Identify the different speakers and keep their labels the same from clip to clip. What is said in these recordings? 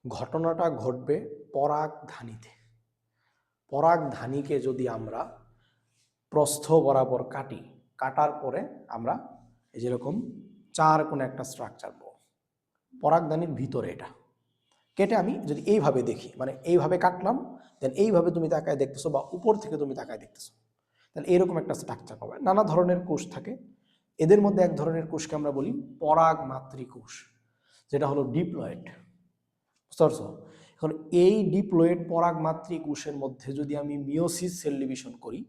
Speaker 1: ঘটনাটা ঘটবে পরাগধানীতে। পরাগধানীকে যদি আমরা প্রস্থ বরাবর কাটি, কাটার পরে আমরা এই যেরকম চার কোণে একটা স্ট্রাকচার পাবো। পরাগধানীর ভিতরে এটা কেটে আমি যদি এইভাবে দেখি, মানে এইভাবে কাটলাম, দেন এইভাবে তুমি তাকায় দেখতেছো বা উপর থেকে তুমি তাকায় দেখতেছো, তাহলে এরকম একটা স্ট্রাকচার পাবে। নানা ধরনের কোষ থাকে, এদের মধ্যে এক ধরনের কোষকে আমরা বলি পরাগমাতৃ কোষ, যেটা হলো ডিপ্লয়েড। বুঝতে পারছো? এখন এই ডিপ্লয়েড পরাগমাতৃ কোষের মধ্যে যদি আমি মিওসিস সেল ডিভিশন করি,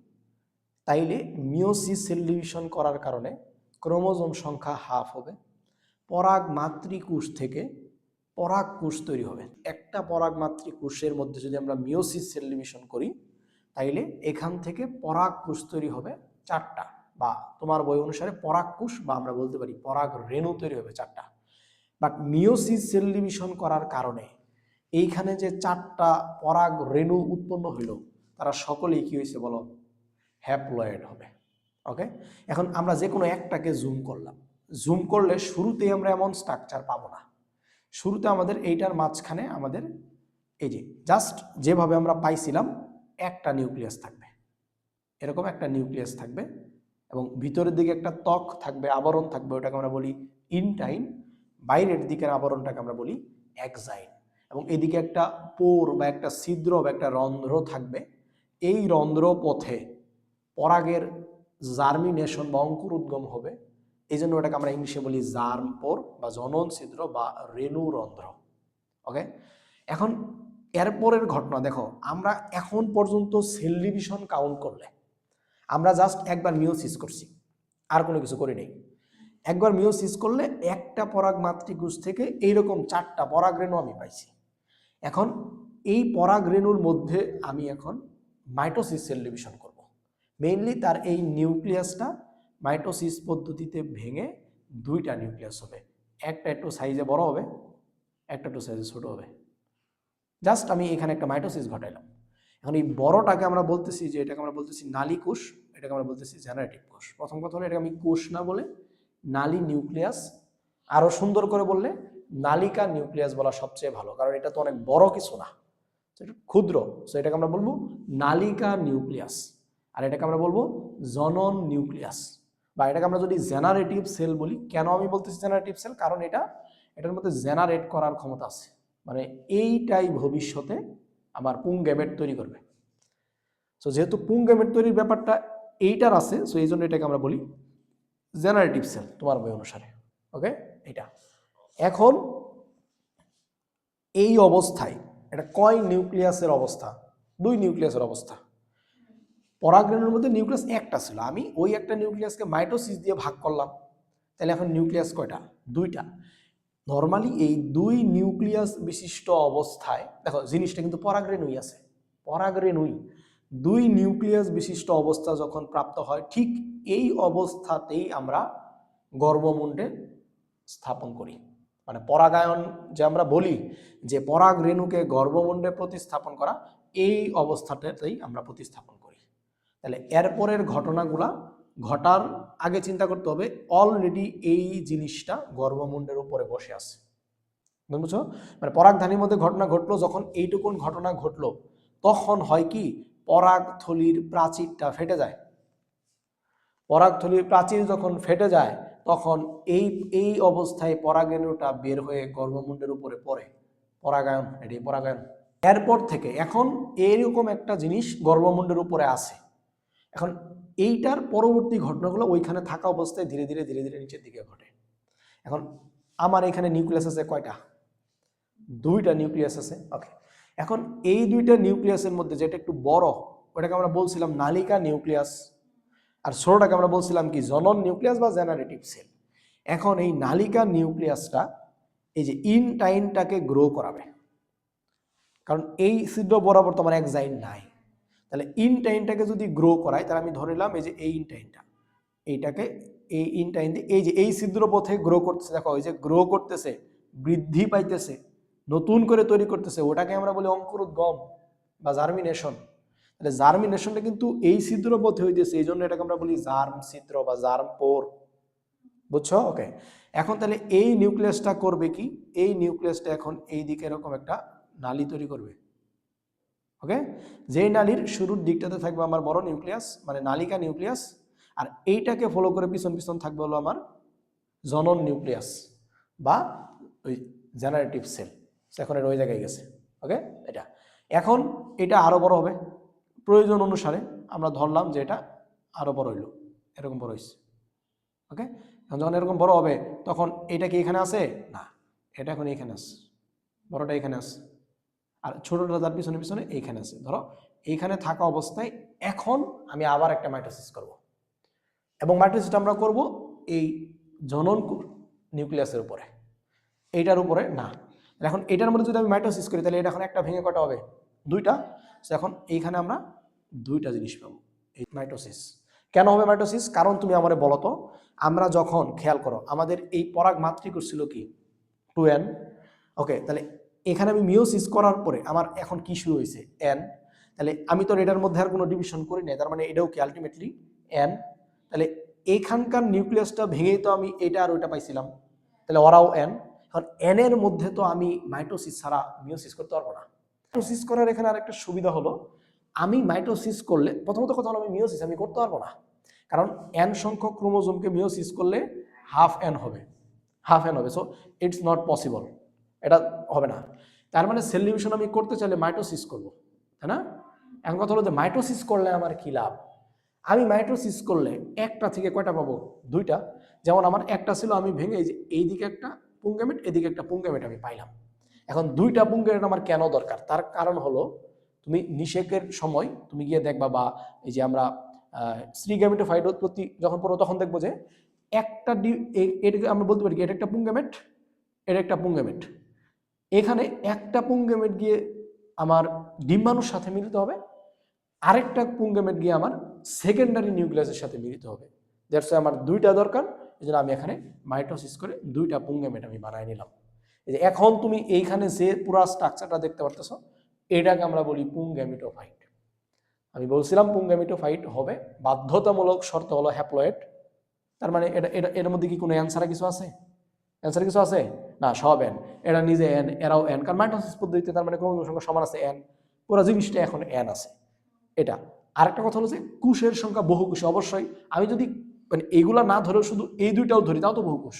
Speaker 1: তাইলে মিওসিস সেল ডিভিশন করার কারণে ক্রোমোজোম সংখ্যা হাফ হবে। পরাগমাতৃ কোষ থেকে পরাগ কোষ তৈরি হবে। একটা পরাগমাতৃ কোষের মধ্যে যদি আমরা মিওসিস সেল ডিভিশন করি, তাইলে এখান থেকে পরাগ কোষ তৈরি হবে চারটা, বা তোমার বই অনুসারে পরাগ কোষ বা আমরা বলতে পারি পরাগ রেণু তৈরি হবে চারটা। বাট মিওসিস সেল ডিভিশন করার কারণে এইখানে যে চারটা পরাগ রেণু উৎপন্ন হইল, তারা সকলেই কি হয়েছে বলো? হ্যাপ্লয়েড হবে। ওকে, এখন আমরা যে কোনো একটাকে জুম করলাম, জুম করলে শুরুতেই আমরা এমন স্ট্রাকচার পাবো না। শুরুতে আমাদের এইটার মাঝখানে আমাদের এই যে জাস্ট যেভাবে আমরা পাইছিলাম একটা নিউক্লিয়াস থাকবে, এরকম একটা নিউক্লিয়াস থাকবে, এবং ভিতরের দিকে একটা ত্বক থাকবে, আবরণ থাকবে, ওটাকে আমরা বলি ইনটাইন। বাইরের দিকের আবরণটাকে আমরা বলি এক্সাইন। এবং এদিকে একটা পোর বা একটা ছিদ্র বা একটা রন্ধ্র থাকবে। এই রন্ধ্র পথে পরাগের জার্মিনেশন বা অঙ্কুর উদ্গম হবে। এই জন্য ওটাকে আমরা ইংলিশে বলি জার্ম পোর বা জনন ছিদ্র বা রেণু রন্ধ্র। ওকে, এখন এরপরের ঘটনা দেখো, আমরা এখন পর্যন্ত সেল ডিভিশন কাউন্ট করলে আমরা জাস্ট একবার মিওসিস করছি, আর কোনো কিছু করি নাই। একবার মিওসিস করলে একটা পরাগ মাতৃকোষ থেকে এইরকম চারটা পরাগ রেণু আমি পাইছি। এখন এই পরাগ রেণুর মধ্যে আমি এখন মাইটোসিস সেল ডিভিশন করব। মেইনলি তার এই নিউক্লিয়াসটা মাইটোসিস পদ্ধতিতে ভেঙে দুইটা নিউক্লিয়াস হবে, একটা একটু সাইজে বড় হবে, একটা একটু সাইজে ছোট হবে। জাস্ট আমি এখানে একটা মাইটোসিস ঘটাইলাম। এখন এই বড়টাকে আমরা বলতেছি যে এটাকে আমরা বলতেছি নালী কোষ, এটাকে আমরা বলতেছি জেনারেটিভ কোষ। প্রথম কথা হলো এটাকে আমি কোষ না বলে নালী নিউক্লিয়াস, আরো সুন্দর করে বললে নালিকা নিউক্লিয়াস বলা সবচেয়ে ভালো, কারণ এটা তো অনেক বড় কিছু না, এটা ক্ষুদ্র। সো এটাকে আমরা বলবো নালিকা নিউক্লিয়াস, আর এটাকে আমরা বলবো জনন নিউক্লিয়াস, বা এটাকে আমরা যদি জেনারেটিভ সেল বলি। কেন আমি বলতেছি জেনারেটিভ সেল? কারণ এটার মধ্যে জেনারেট করার ক্ষমতা আছে, মানে এইটাই ভবিষ্যতে আমার পুংগ্যামেট তৈরি করবে। সো যেহেতু পুংগ্যামেট তৈরির ব্যাপারটা এইটার আছে, সো এই জন্য এটাকে আমরা বলি জেনারেটিভ সেল তোমার বই অনুসারে। ওকে, এটা এখন এই অবস্থায় এটা কয় নিউক্লিয়াসের অবস্থা? দুই নিউক্লিয়াসের অবস্থা। পরাগরেণুর মধ্যে নিউক্লিয়াস একটা ছিল, আমি ওই একটা নিউক্লিয়াসকে মাইটোসিস দিয়ে ভাগ করলাম, তাহলে এখন নিউক্লিয়াস কয়টা? দুইটা। নর্মালি এই দুই নিউক্লিয়াস বিশিষ্ট অবস্থায় দেখো জিনিসটা কিন্তু পরাগরেণুই আছে, পরাগরেণুই দুই নিউক্লিয়াস বিশিষ্ট অবস্থা যখন প্রাপ্ত হয়, ঠিক এই অবস্থাতেই আমরা গর্ভমুণ্ডে স্থাপন করি। মানে পরাগায়ন যে আমরা বলি যে পরাগ রেণুকে গর্ভমুণ্ডে প্রতিস্থাপন করা, এই অবস্থাটাতেই আমরা প্রতিস্থাপন করি। তাহলে এরপরের ঘটনাগুলা ঘটার আগে চিন্তা করতে হবে অলরেডি এই জিনিসটা গর্ভমুণ্ডের উপরে বসে আছে। বুঝছো? মানে পরাগধানীর মধ্যে ঘটনা ঘটলো, যখন এইটুকুন ঘটনা ঘটলো তখন হয় কি, পরাগথলির প্রাচীরটা ফেটে যায়। পরাগথলির প্রাচীর যখন ফেটে যায় তখন এই অবস্থায় পরাগরেণুটা বের হয়ে গর্ভমুণ্ডের উপরে পড়ে, পরাগায়ন, এটি পরাগায়ন। এরপর থেকে এখন এইরকম একটা জিনিস গর্ভমুণ্ডের উপরে আছে। এখন এইটার পরবর্তী ঘটনাগুলো ওইখানে থাকা অবস্থায় ধীরে ধীরে ধীরে ধীরে নিচের দিকে ঘটে। এখন আমার এখানে নিউক্লিয়াস আছে কয়টা? দুইটা নিউক্লিয়াস আছে। ওকে, এখন এই দুইটা নিউক্লিয়াসের মধ্যে যেটা একটু বড় ওটাকে আমরা বলছিলাম নালিকা নিউক্লিয়াস, আর ছোটটাকে আমরা বলছিলাম কি জনন নিউক্লিয়াস বা জেনারেটিভ সেল। এখন এই নালিকা নিউক্লিয়াসটা এই যে ইনটাইনটাকে গ্রো করাবে, কারণ এই ছিদ্র বরাবর তোমার এক্সাইন নাই। তাহলে ইনটাইনটাকে যদি গ্রো করায়, তাহলে আমি ধরে নিলাম এই যে এই ইনটাইনটা, এইটাকে এই ইনটাইন দিয়ে এই যে এই ছিদ্র পথে গ্রো করতেছে, দেখো ওই যে গ্রো করতেছে, বৃদ্ধি পাইতেছে, নতুন করে তৈরি করতেছে, ওটাকে আমরা বলি অঙ্কুরোদ্গম বা জার্মিনেশন। তাহলে জার্মিনেশনটা কিন্তু এই ছিদ্র পথে হইতেছে, এই জন্য এটাকে আমরা বলি জার্ম ছিদ্র বা জার্ম পোর। বুঝছো? ওকে, এখন তাহলে এই নিউক্লিয়াসটা করবে কি, এই নিউক্লিয়াসটা এখন এই দিকে এরকম একটা নালী তৈরি করবে। ওকে, যেই নালীর শুরুর দিকটাতে থাকবে আমার বড় নিউক্লিয়াস মানে নালিকা নিউক্লিয়াস, আর এইটাকে ফলো করে পিছন পিছন থাকবে হলো আমার জনন নিউক্লিয়াস বা ওই জেনারেটিভ সেল। এখন এটা ওই জায়গায় গেছে। ওকে, এটা এখন এটা আরো বড় হবে প্রয়োজন অনুসারে, আমরা ধরলাম যে এটা আরো বড় হইলো, এরকম বড় হয়েছে। ওকে, এখন যখন এরকম বড় হবে তখন এটা কি এখানে আছে না, এটা এখন এখানে আছে, বড়টা এখানে আছে, আর ছোটটা তার পিছনে পিছনে এইখানে আছে। ধরো এইখানে থাকা অবস্থায় এখন আমি আবার একটা মাইটোসিস করব, এবং মাইটোসিসটা আমরা করব এই জনন নিউক্লিয়াসের উপরে, এইটার উপরে না। এখন এটার মধ্যে যদি আমি মাইটোসিস করি তাহলে এটা এখন একটা ভেঙে কটা হবে, দুইটা। এখন এইখানে আমরা দুইটা জিনিস পাবো, এই মাইটোসিস। কেন হবে মাইটোসিস? কারণ তুমি আমারে বলো তো, আমরা যখন খেয়াল করো আমাদের এই পরাগ মাতৃকোষ ছিল কি 2n। ওকে, তাহলে এখানে আমি মিওসিস করার পরে আমার এখন কি শুরু হয়েছে n, তাহলে আমি তো এটার মধ্যে আর কোনো ডিভিশন করি নাই, তার মানে এটাও কি আলটিমেটলি n। তাহলে এইখানকার নিউক্লিয়াসটা ভেঙেই তো আমি এটা আর ওইটা পাইছিলাম, তাহলে ওরাও n। এখন n এর মধ্যে তো আমি মাইটোসিস ছাড়া মিওসিস করতে পারবো না। মাইটোসিস করার এখানে আরেকটা সুবিধা হলো, আমি মাইটোসিস করলে প্রথমত কথা হলো আমি মিওসিস আমি করতে পারবো না, কারণ n সংখ্যক ক্রোমোজোমকে মিওসিস করলে হাফ n হবে, সো ইটস নট পসিবল, এটা হবে না। তার মানে সেল ডিভিশন আমি করতে চাইলে মাইটোসিস করব, তাই না? এখন কথা হলো যে মাইটোসিস করলে আমার কি লাভ? আমি মাইটোসিস করলে একটা থেকে কয়টা পাবো, দুইটা। যেমন আমার একটা ছিল, আমি ভেঙে এই যে এইদিকে একটা পুংগেমেট এদিকে একটা পুংগেমেট আমি পাইলাম। এখন দুইটা পুংগেমেট আমার কেন দরকার? তার কারণ হলো তুমি নিষেকের সময় তুমি গিয়ে দেখবা, বা এই যে আমরা স্ত্রী গ্যামেটোফাইট উৎপত্তি যখন পড়ো তখন দেখবো যে একটা এটাকে আমরা বলতে পারি কি এটা একটা পুংগেমেট, এটা একটা পুংগেমেট। এখানে একটা পুংগেমেট গিয়ে আমার ডিম্বাণুর সাথে মিলিত হবে, আরেকটা পুংগেমেট গিয়ে আমার সেকেন্ডারি নিউক্লিয়াসের সাথে মিলিত হবে। দ্যাটস আমার দুইটা দরকার, এই জন্য আমি এখানে মাইটোসিস করে দুইটা পুংগেমেট আমি বানায় নিলাম। এই যে এখন তুমি এইখানে যে পুরো স্ট্রাকচারটা দেখতে পারতেছো, এটাকে আমরা বলি পুংগেমিটোফাইট। আমি বলছিলাম পুংগেমিটোফাইট হবে, বাধ্যতামূলক শর্ত হলো হ্যাপ্লয়েড। তার মানে এটা এটা এর মধ্যে কি কোনো অ্যান্সার কিছু আছে? অ্যান্সার কিছু আছে না, সব এন। এরা নিজে এন, এরাও এন, কারণ মাইটোসিস পদ্ধতিতে তার মানে ক্রোমোজোম সংখ্যা সমান আছে এন, পুরো জিনিসটা এখন এন আছে। এটা আরেকটা কথা হলো যে কোষের সংখ্যা বহুকোষ, অবশ্যই আমি যদি মানে এইগুলা না ধরেও শুধু এই দুইটাও ধরি তাও তো বহুকোষ,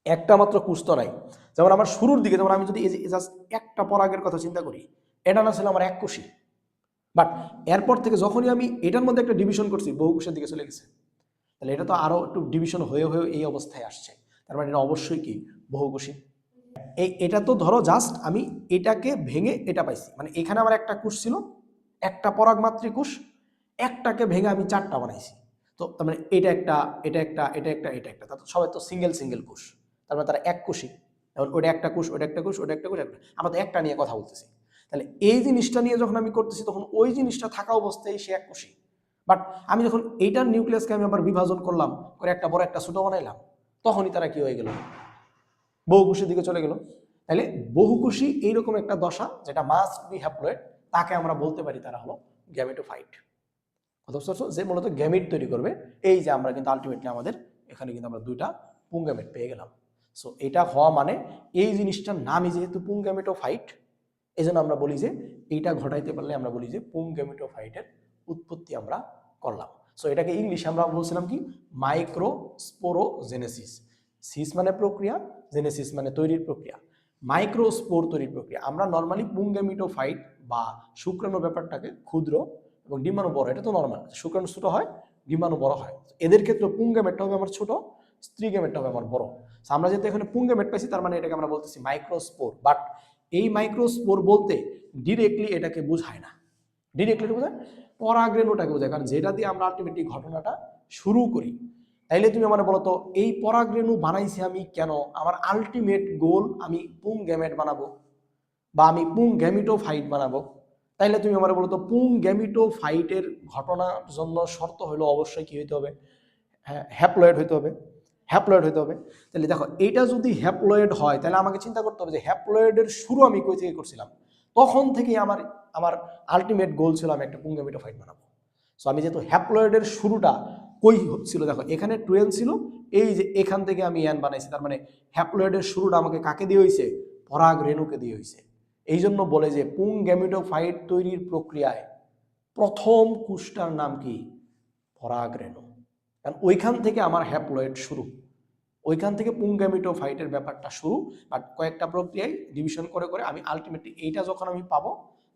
Speaker 1: একটা মাত্র কোষ তো নাই। যেমন আমার শুরুর দিকে, যেমন আমি যদি এই যে জাস্ট একটা পরাগের কথা চিন্তা করি, এটা না ছিল আমার এক কোষই, বাট এরপর থেকে যখনই আমি এটার মধ্যে একটা ডিভিশন করছি বহুকোষের দিকে চলে গেছে, তাহলে এটা তো আরো একটু ডিভিশন হয়ে হয়ে এই অবস্থায় আসছে, তার মানে এটা অবশ্যই কি বহুকোষী। এটা তো ধরো জাস্ট আমি এটাকে ভেঙে এটা পাইছি, মানে এখানে আমার একটা কোষ ছিল, একটা পরাগমাতৃক কোষ, একটাকে ভেঙে আমি চারটা বানাইছি। তো তার মানে এটা একটা, এটা একটা, এটা একটা, এটা একটা, তা সবাই তো সিঙ্গেল সিঙ্গেল কোষ, তার মানে তারা এক কোষই। এখন ওটা একটা কোষ, ওটা একটা কোষ, ওটা একটা কোষ, একটা, আমরা তো একটা নিয়ে কথা বলতেছি। তাহলে এই জিনিসটা নিয়ে যখন আমি করতেছি তখন ওই জিনিসটা থাকা অবস্থায় সে এক কোষই, বাট আমি যখন এইটার নিউক্লিয়াসকে আমি আবার বিভাজন করলাম, করে একটা বড় একটা ছোট বানাইলাম, তখনই তারা কি হয়ে গেল, বহুকোষীর দিকে চলে গেল। তাহলে বহুকোষী এইরকম একটা দশা যেটা মাস্ট বি হ্যাপ্লয়েড, তাকে আমরা বলতে পারি তারা হলো গ্যামেটোফাইট। অথচ যে মূলত গ্যামিট তৈরি করবে, এই যে আমরা কিন্তু আলটিমেটলি আমাদের এখানে কিন্তু আমরা দুইটা পুংগ্যামেট পেয়ে গেলাম। সো এটা হওয়া মানে এই জিনিসটার নামই যেহেতু পুংগ্যামেটোফাইট, এই জন্য আমরা বলি যে এইটা ঘটাইতে পারলে আমরা বলি যে পুংগ্যামেটোফাইটের উৎপত্তি আমরা করলাম। সো এটাকে ইংলিশে আমরা বলছিলাম কি মাইক্রোস্পোরোজেনেসিস। সিস মানে প্রক্রিয়া, জেনেসিস মানে তৈরির প্রক্রিয়া, মাইক্রোস্পোর তৈরির প্রক্রিয়া। আমরা নর্মালি পুংগ্যামেটোফাইট বা শুক্রাণু ব্যাপারটাকে ক্ষুদ্র এবং ডিম্বাণু বড়, এটা তো নর্মাল, শুক্রাণু ছোট হয় ডিম্বাণু বড় হয়, এদের ক্ষেত্রে পুংগ্যামেটটা হবে আমার ছোট, স্ত্রী গ্যামেটটা হবে আমার বড়। আমরা যেহেতু এখানে পুংগ্যামেট পাইছি তার মানে এটাকে আমরা বলতেছি মাইক্রোস্পোর। বাট এই মাইক্রোস্পোর বলতে ডিরেক্টলি এটাকে বোঝায় না, ডিরেক্টলি বোঝায় পরাগরেণুটাকে বোঝায়, কারণ যেটা দিয়ে আমরা আলটিমেটলি ঘটনাটা শুরু করি। তাইলে তুমি আমার বলো তো এই পরাগরেণু বানাইছি আমি কেন? আমার আলটিমেট গোল আমি পুংগ্যামেট বানাবো বা আমি পুংগ্যামিটোফাইট বানাবো। তাইলে তুমি আমার বলো তো পুংগ্যামিটোফাইটের ঘটনার জন্য শর্ত হলো অবশ্যই কি হইতে হবে, হ্যাপ্লয়েড হইতে হবে, হ্যাপ্লয়েড হইতে হবে। তাহলে দেখো এইটা যদি হ্যাপ্লয়েড হয় তাহলে আমাকে চিন্তা করতে হবে যে হ্যাপ্লয়েডের শুরু আমি কই থেকে করছিলাম, তখন থেকে আমার আমার আলটিমেট গোল ছিল আমি একটা পুংগ্যামিটোফাইট বানাবো। সো আমি যেহেতু হ্যাপ্লয়েডের শুরুটা কই ছিল দেখো, এখানে 12 ছিল, এই যে এখান থেকে আমি এন বানাইছি, তার মানে হ্যাপ্লয়েডের শুরুটা আমাকে কাকে দিয়ে হয়েছে, পরাগ রেণুকে দিয়ে হয়েছে। এই জন্য বলে যে পুং গ্যামিটোফাইট তৈরির প্রক্রিয়ায় প্রথম কোষটার নাম কি, পরাগ রেণু। কারণ ওইখান থেকে আমার হ্যাপ্লয়েড শুরু, ওইখান থেকে পুং গ্যামিটোফাইটের ব্যাপারটা শুরু, বাট কয়েকটা প্রক্রিয়ায় ডিভিশন করে করে আমি আলটিমেটলি এইটা যখন আমি পাবো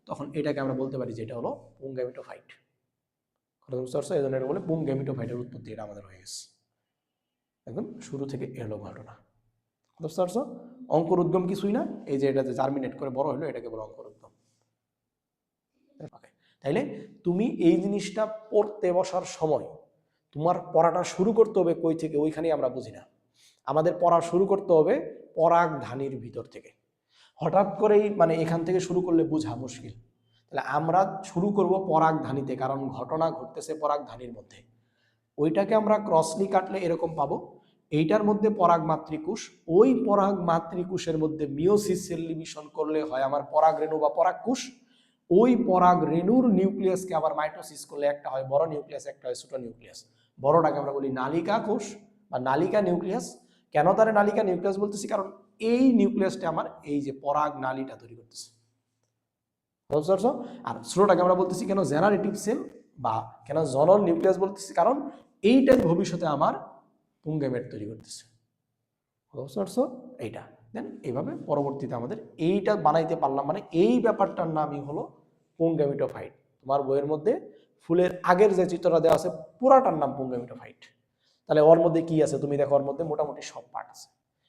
Speaker 1: তখন এটাকে আমরা বলতে পারি যে এটা হলো পুং গ্যামিটোফাইট। এই জন্য এটা বলে পুং গ্যামিটোফাইটের উৎপত্তি, এটা আমাদের হয়ে গেছে একদম শুরু থেকে এলো ঘটনা। বুঝতে পারছো? অঙ্কুর উদ্গম কিছুই না, এই যে এটা যে জার্মিনেট করে বড় হলো এটাকে বলে অঙ্কুর উদ্গম। তাইলে তুমি এই জিনিসটা পড়তে বসার সময় তোমার পড়াটা শুরু করতে হবে কই থেকে, ওইখানেই আমরা বুঝি না। আমাদের পড়া শুরু করতে হবে পরাগধানীর ভিতর থেকে। হঠাৎ করেই মানে এখান থেকে শুরু করলে বোঝা মুশকিল। তাহলে আমরা শুরু করব পরাগধানীতে, কারণ ঘটনা ঘটতেছে পরাগধানীর মধ্যে। ওইটাকে আমরা ক্রসলি কাটলে এরকম পাবো, এইটার মধ্যে পরাগ মাতৃকোষ, ওই পরাগ মাতৃকোষের মধ্যে মিওসিস সেল ডিভিশন করলে হয় আমার পরাগ রেণু বা পরাগকোষ। ওই পরাগ রেণুর নিউক্লিয়াসকে আবার মাইটোসিস করলে একটা হয় বড় নিউক্লিয়াস, একটা হয় ছোট নিউক্লিয়াস। বড়টাকে আমরা বলি নালিকা কোষ বা নালিকা নিউক্লিয়াস। কেন তারে নালিকা নিউক্লিয়াস বলতেছি, কারণ এই নিউক্লিয়াসটা আমার এই যে পরাগ নালীটা তৈরি করতেছে। আর ছোটটাকে আমরা বলতেছি কেন জেনারেটিভ সেল বা কেন জনন নিউক্লিয়াস বলতেছি, কারণ এইটাই ভবিষ্যতে আমার পুং গ্যামেট তৈরি করতেছে। এইটা দেন এইভাবে পরবর্তীতে আমাদের এইটা বানাইতে পারলাম, মানে এই ব্যাপারটার নামই হলো পুং গ্যামিটোফাইট। তোমার বইয়ের মধ্যে ফুলের আগের যে চিত্রটা দেওয়া আছে পুরাটার নাম পুং গ্যামিটোফাইট। তাহলে ওর মধ্যে কি আছে তুমি দেখো, ওর মধ্যে মোটামুটি সব পার্ট আছে,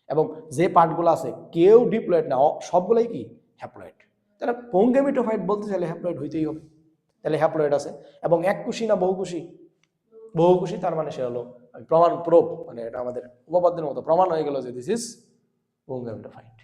Speaker 1: এবং যে পার্টগুলো আছে কেউ ডিপ্লয়েড না, সবগুলোই কি হ্যাপ্লয়েড। তাহলে পুং গ্যামিটোফাইট বলতে চাইলে হ্যাপ্লয়েড হইতেই হবে। তাহলে হ্যাপ্লয়েড আছে, এবং এককোষী না বহুকোষী, বহুকোষী, তার মানে সে হলো প্রমাণ প্রুফ, মানে এটা আমাদের উপপাদ্যের মতো প্রমাণ হয়ে গেল যে দিস ইজ পুং গ্যামিটোফাইট।